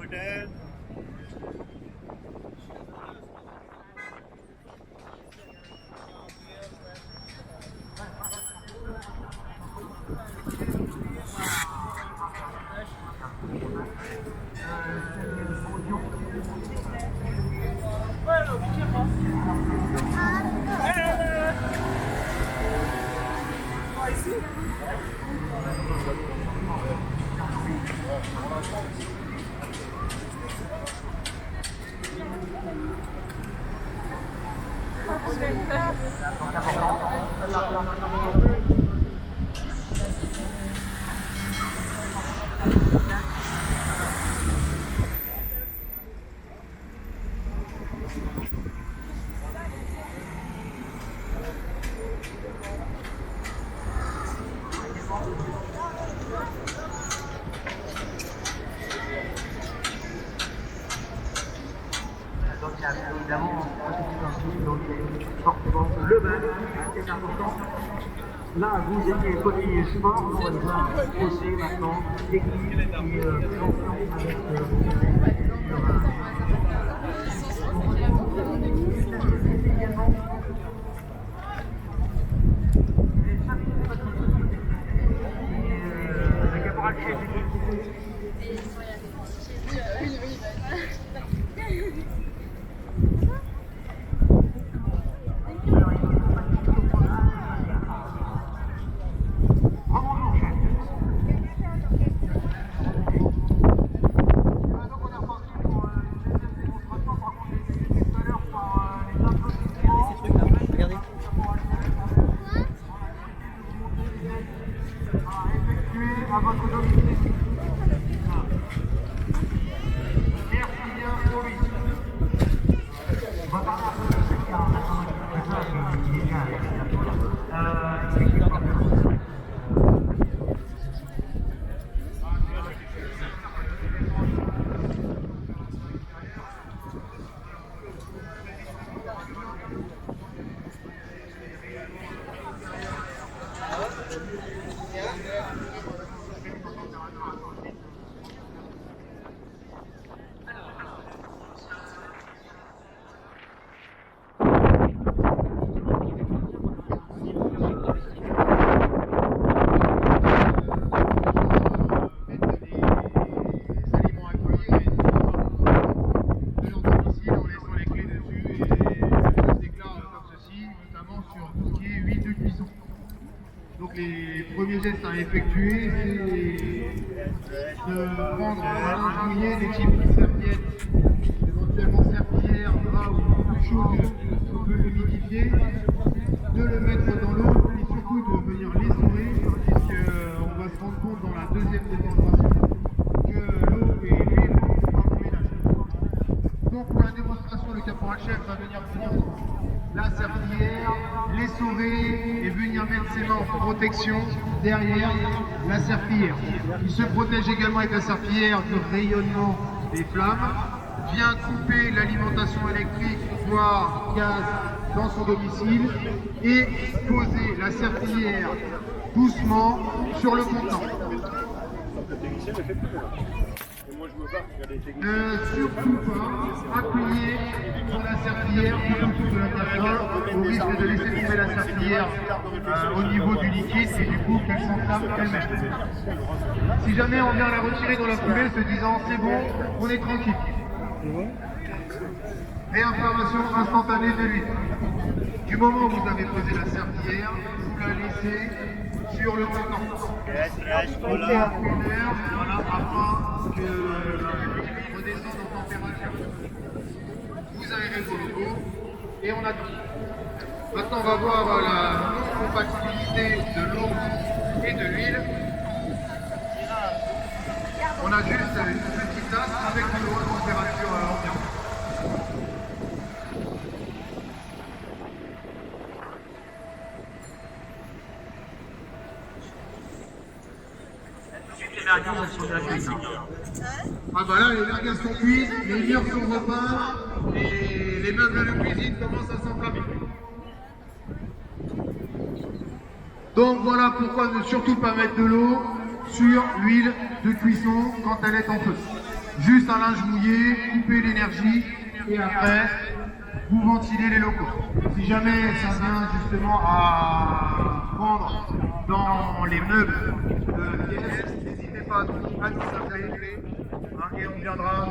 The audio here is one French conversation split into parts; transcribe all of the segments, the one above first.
peut-être. Donc il y a évidemment donc forcément le bain, c'est important. Là, vous étiez côté sport, on va devoir poser maintenant l'équipe qui est ensemble avec le caporal chef. À votre domicile. Merci bien pour lui. Donc les premiers gestes à effectuer, c'est de prendre un bouillet des types serviettes, éventuellement serpillère, drap ou quelque chose qu'on peut humidifier, de le mettre dans l'eau et surtout de venir l'essorer, puisqu'on va se rendre compte dans la deuxième démonstration que l'eau et l'huile ne sont pas mélangeées. Donc pour la démonstration, le caporal chef va venir prendre la serpillière, l'essorer et venir mettre ses mains en protection derrière la serpillière. Il se protège également avec la serpillière du rayonnement des flammes, vient couper l'alimentation électrique, voire gaz dans son domicile et poser la serpillière doucement sur le contenant. Surtout pas appuyer sur la serpillière tout de l'intérieur, au risque de laisser tomber la serpillière au niveau du liquide et du coup qu'elle s'enflamme elle-même. Si jamais on vient la retirer dans la poubelle se disant c'est bon, on est tranquille. Réinformation instantanée de l'huile. Du moment où vous avez posé la serpillière, vous la laissez sur le contenant. On fait à 1 heure, voilà, afin que l'huile redescende en température. Vous aérez vos locaux et on attend. Maintenant, on va voir la non-compatibilité de l'eau et de l'huile. On a juste une petite tasse avec de l'eau à température ambiante. Ah bah là, les merguez sont cuites, les murs sont repeints et les meubles de cuisine commencent à s'enflammer. Donc voilà pourquoi ne surtout pas mettre de l'eau sur l'huile de cuisson quand elle est en feu. Juste un linge mouillé, couper l'énergie et après, vous ventilez les locaux. Si jamais ça vient justement à prendre dans les meubles de pièces, n'hésitez pas à nous appeler et on viendra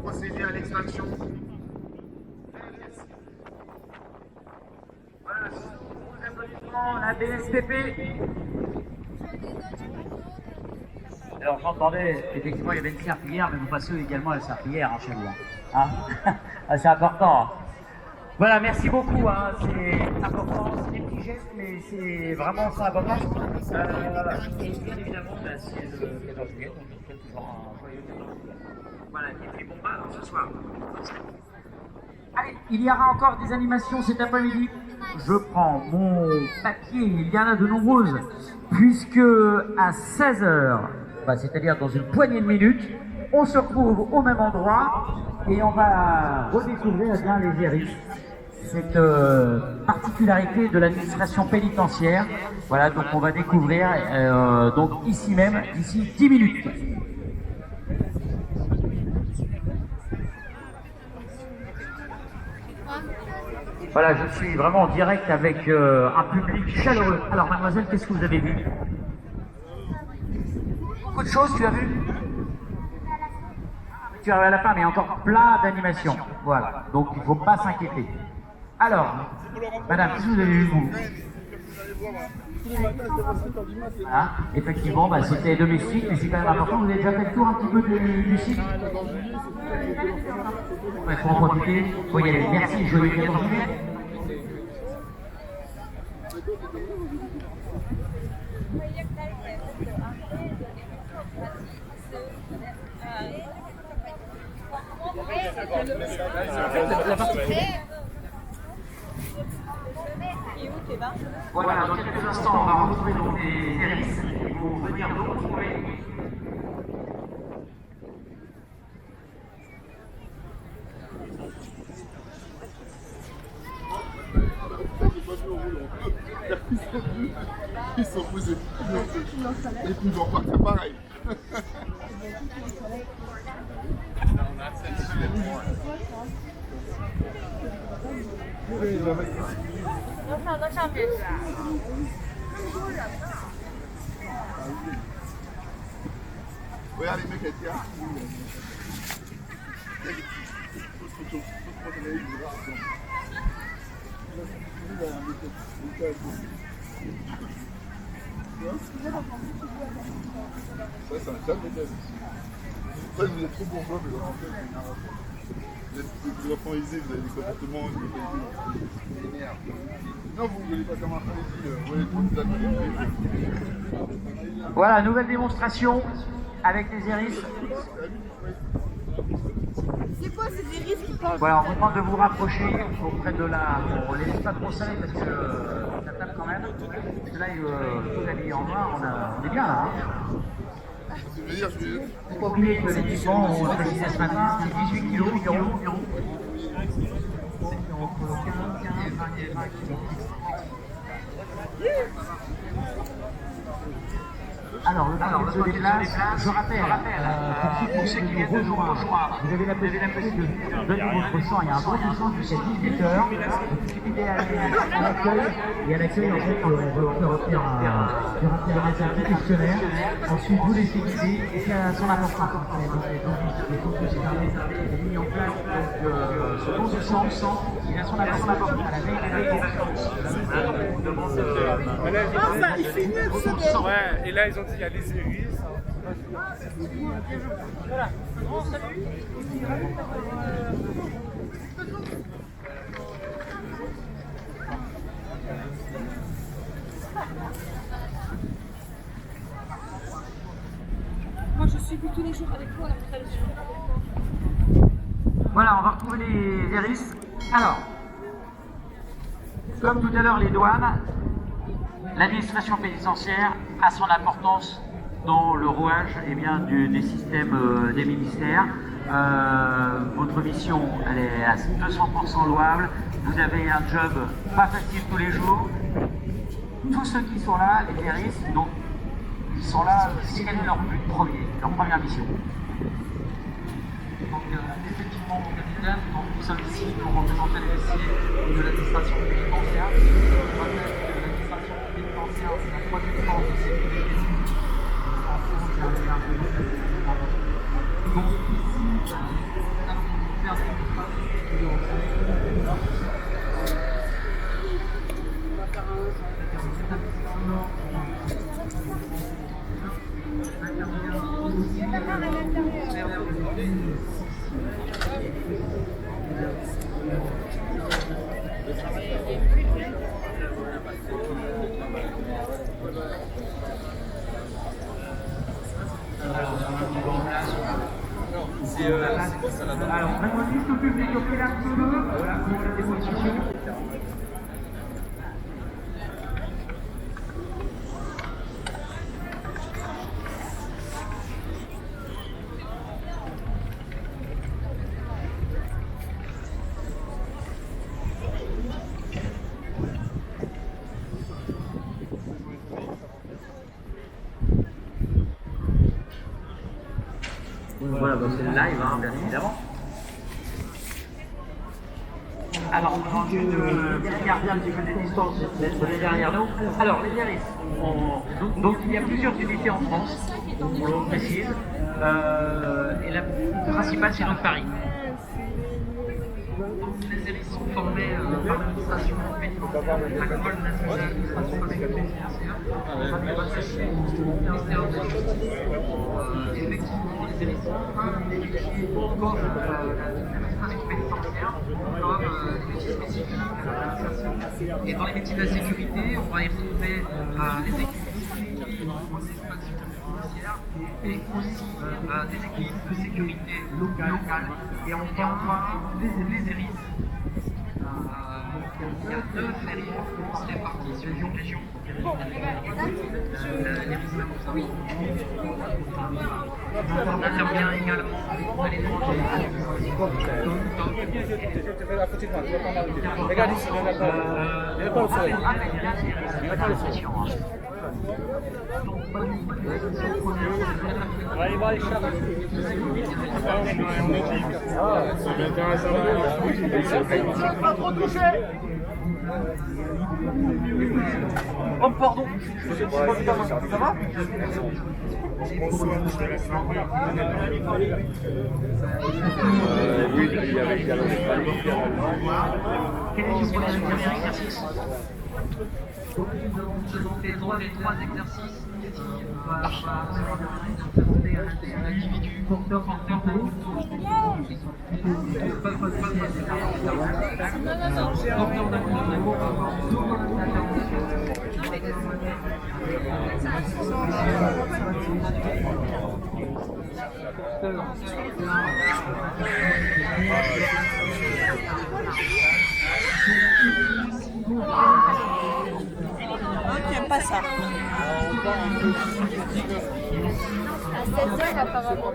procéder à l'extraction. Voilà, sous applaudissements, la BSPP. Alors j'entendais, effectivement il y avait une serpillière, mais vous passez également à la serpillière chez vous. Hein. Ah, c'est important. Voilà, merci beaucoup, hein. C'est important, c'est des petits gestes, mais c'est vraiment ça important. Et bien évidemment, c'est le 14 juillet, donc je vous souhaite toujours un joyeux 14 juillet. Voilà, et puis bon, alors ce soir. Allez, il y aura encore des animations cet après-midi. Je prends mon papier, il y en a de nombreuses, puisque à 16h, c'est-à-dire dans une poignée de minutes, on se retrouve au même endroit et on va redécouvrir bien les Iris. Cette particularité de l'administration pénitentiaire. Voilà, donc on va découvrir donc ici même, d'ici 10 minutes. Voilà, je suis vraiment en direct avec un public chaleureux. Alors mademoiselle, qu'est-ce que vous avez vu? Beaucoup de choses, tu as vu? Tu arrives à la fin, mais il y a encore plein d'animations. Voilà, donc il ne faut pas s'inquiéter. Alors, madame, qu'est-ce que vous avez vu, vous? Ah, effectivement, c'était domestique, mais c'est quand même important. Vous avez déjà fait le tour un petit peu du site? Il faut en profiter. Faut y aller. Merci, joyeux 14 juillet. Voilà, dans quelques instants, on va retrouver donc les Iris qui vont venir nous retrouver. Ils sont posés. Et puis ils vont repartir pareil. Regarde les mecs avec qui ça, c'est un jamais d'elle. Ça, vous êtes trop bourgeois, mais en fait, vous êtes des enfants aisés, vous avez des comportements aisés. Non, vous ne voulez pas comme un Voilà, nouvelle démonstration avec les Iris. C'est quoi ces iris qui parlent? Voilà, on vous demande de vous rapprocher auprès de la... Bon, on ne les laisse pas trop salés parce que ça tape quand même. Parce que là, tout habillé en noir, on est bien là. Hein. Il ne faut pas oublier que l'équipement, on l'a précisé ce matin, c'est 18 kg environ. Alors, le temps se déplace, je rappelle, pour ceux qui nous rejoignent, vous avez la possibilité de donner votre sang, il y a un bon de sang jusqu'à 18h, il suffit d'aller à l'accueil, et à l'accueil, en fait, on va remplir un petit questionnaire, ensuite vous laissez guider, et c'est à son importance. Les fonds de sécurité est mis en place, donc ce don de sang, il a son importance à la veille Il fait mieux que ce Ouais, et là ils ont dit il y a les iris. Voilà, un grand salut. Moi je suis tous les jours avec toi, la tradition. Voilà, on va retrouver les Iris. Alors, comme tout à l'heure, les douanes, l'administration pénitentiaire a son importance dans le rouage des systèmes des ministères. Votre mission, elle est à 200% louable. Vous avez un job pas facile tous les jours. Tous ceux qui sont là, les Iris, donc, ils sont là, c'est leur but premier, leur première mission. Donc, effectivement, mon capitaine, donc, nous sommes ici pour représenter les messieurs de l'administration pénitentiaire. Je rappelle que l'administration pénitentiaire, c'est la troisième force de sécurité en France, c'est un peu donc, ici, nous allons faire des alors, vraiment juste au public au pied d'Artono, voilà, pour la démonstration. Voilà, donc c'est le live, hein, bien évidemment. Alors, il y a un petit peu de distance d'être derrière nous. Alors, les Biarritz, donc il y a plusieurs unités en France, on le précise, et la principale c'est dans Paris. Les Biarritz sont formés par l'administration pénitentiaire, l'école nationale d'administration pénitentiaire, ministère de la Justice. Effectivement, les Biarritz sont identifiés comme l'administration pénitentiaire, comme des métiers spécifiques de l'insertion. Et dans les métiers de la sécurité, on va y retrouver les équipes des espaces judiciaires et aussi des équipes de sécurité locales et enfin les ERIS. Il y a 2 séries en France réparties sur les régions. Oui. On intervient également à l'étranger. Regarde ici, il n'y en a pas au soleil. Il n'y en a pas au soleil. Allez, va les chats. C'est intéressant. Pas trop touché. Oh pardon, je pas vu ta main, ça va? Oui, il y avait également des palais. Quel est le premier exercice? Donc nous allons présenter les 3 exercices qui va présenter un individu porteur d'un couteau. Tu n'aimes pas ça. À 16h apparemment.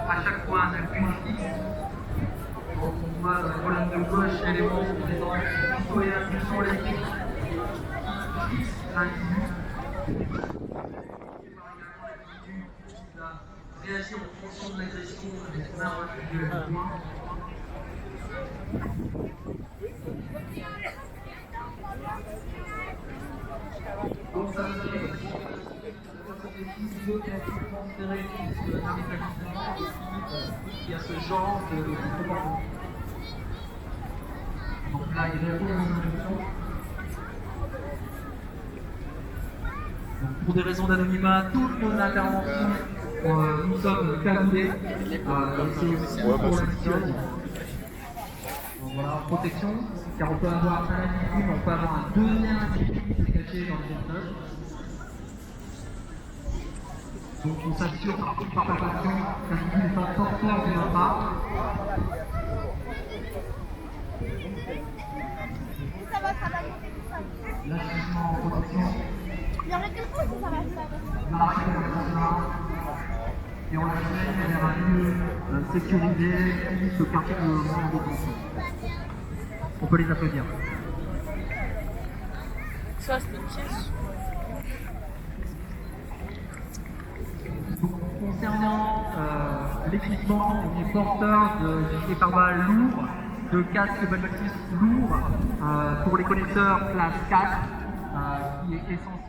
À chaque fois un appui fixe. On voit la colonne de gauche l'élément représentant les citoyens qui sont les fixes l'individu. Réagir en fonction de l'agression avec un refus de témoin. Donc ça veut dire il y a ce genre de comportement. Donc là, il répond aux injonctions. Pour des raisons d'anonymat, toutes nos interventions, nous sommes cagoulés. C'est aussi pour la mission. voilà, en protection, car on peut avoir un individu, mais on peut avoir un deuxième individu qui se cacher dans le portefeuille. Donc on s'assure par palpation qu'un n'est pas porteur de notre arme. Ça va monter tout seul. L'assistement en protection. Il y aurait quelque chose, ça va se faire. On arrête comme ça. Et on l'amène vers un lieu sécurisé qui se particulièrement en détention. On peut les applaudir. Ça, c'est une pièce. Concernant l'équipement, on est porteur de gilets pare-balles lourds, de casques ballistiques lourds pour les connaisseurs classe 4, qui est essentiel.